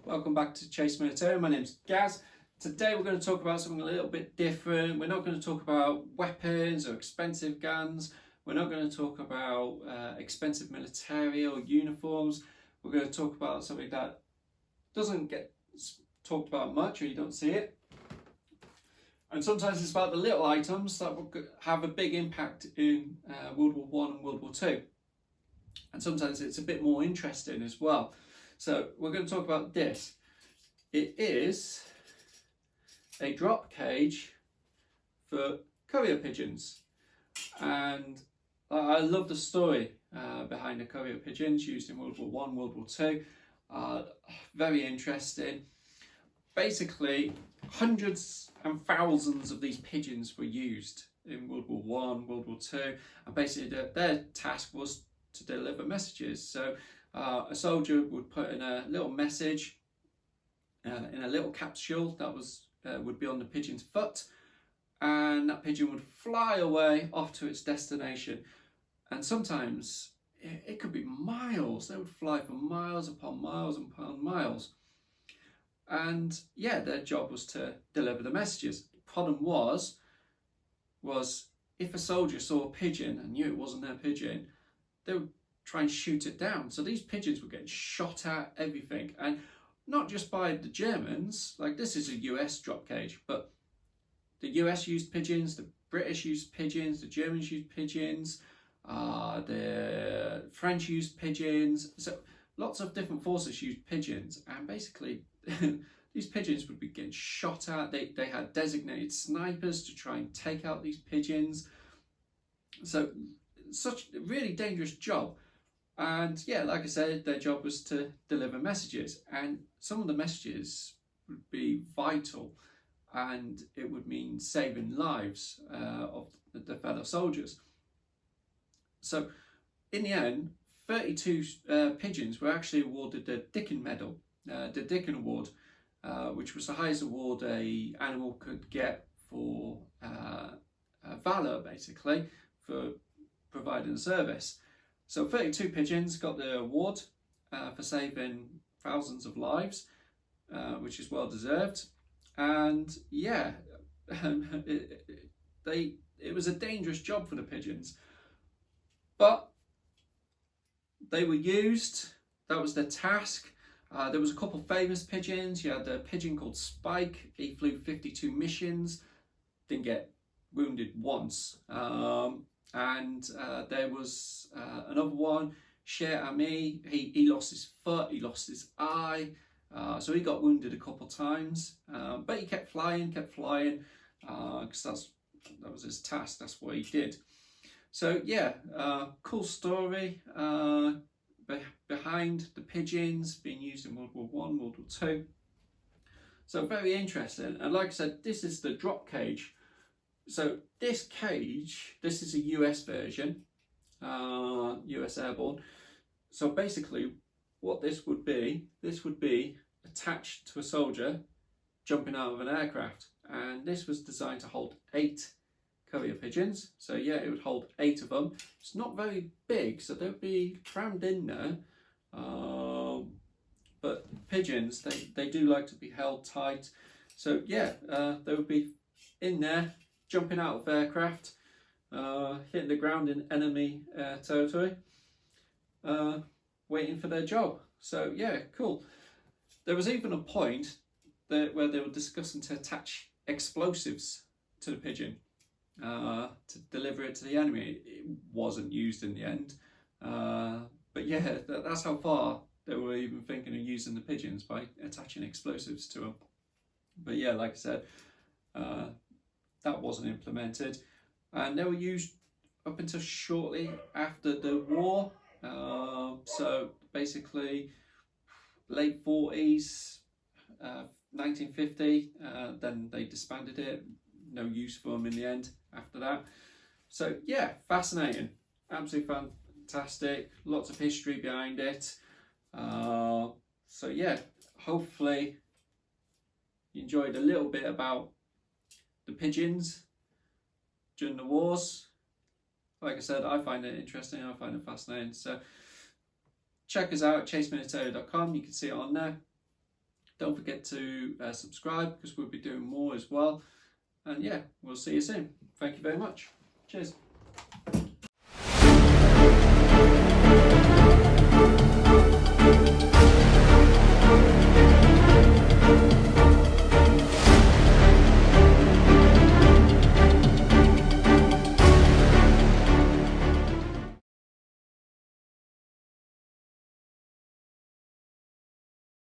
welcome back to Chase Military. My name's Gaz. Today we're going to talk about something a little bit different. We're not going to talk about weapons or expensive guns. We're not going to talk about expensive military or uniforms. We're going to talk about something that doesn't get talked about much, or you don't see it. And sometimes it's about the little items that will have a big impact in World War I and World War II. And sometimes it's a bit more interesting as well. So we're going to talk about this. It is a drop cage for courier pigeons. And I love the story behind the courier pigeons used in World War I, World War II. Very interesting. Basically, hundreds and thousands of these pigeons were used in World War I, World War II, and basically their task was to deliver messages. So a soldier would put in a little message in a little capsule that would be on the pigeon's foot, and that pigeon would fly away off to its destination. And sometimes it could be miles. They would fly for miles upon miles upon miles. And yeah, their job was to deliver the messages. The problem was if a soldier saw a pigeon and knew it wasn't their pigeon, they would try and shoot it down. So these pigeons were getting shot at, everything. And not just by the Germans, like this is a US drop cage, but the US used pigeons, the British used pigeons, the Germans used pigeons, the French used pigeons. So lots of different forces used pigeons, and basically these pigeons would be getting shot at. They had designated snipers to try and take out these pigeons. So such a really dangerous job. And yeah, like I said, their job was to deliver messages, and some of the messages would be vital, and it would mean saving lives of the fellow soldiers. So in the end, 32 pigeons were actually awarded the Dickin Medal, the Dickin Award, which was the highest award a animal could get for valour, basically, for providing service. So 32 pigeons got the award for saving thousands of lives, which is well deserved. And yeah, it was a dangerous job for the pigeons, but they were used. That was their task. There was a couple of famous pigeons. You had a pigeon called Spike. He flew 52 missions, didn't get wounded once. And there was another one, Cher Ami. He lost his foot, he lost his eye, so he got wounded a couple of times, but he kept flying, because that was his task, that's what he did. So yeah, cool story behind the pigeons being used in World War I, World War II. So very interesting, and like I said, this is the drop cage. So this cage, this is a US version, US Airborne. So basically what this would be attached to a soldier jumping out of an aircraft. And this was designed to hold 8 courier pigeons. So yeah, it would hold 8 of them. It's not very big, so they'll be crammed in there. But pigeons, they do like to be held tight. So yeah, they would be in there, jumping out of aircraft, hitting the ground in enemy territory, waiting for their job. So yeah, cool. There was even a point where they were discussing to attach explosives to the pigeon to deliver it to the enemy. It wasn't used in the end, but yeah, that's how far they were even thinking of using the pigeons, by attaching explosives to them. But yeah, like I said, that wasn't implemented, and they were used up until shortly after the war. So basically late 40s, 1950, then they disbanded it. No use for them in the end after that. So yeah, fascinating, absolutely fantastic, lots of history behind it. So yeah, hopefully you enjoyed a little bit about the pigeons during the wars. Like I said, I find it interesting, I find it fascinating. So check us out at chasemilitary.com, you can see it on there. Don't forget to subscribe, because we'll be doing more as well. And yeah, we'll see you soon. Thank you very much. Cheers.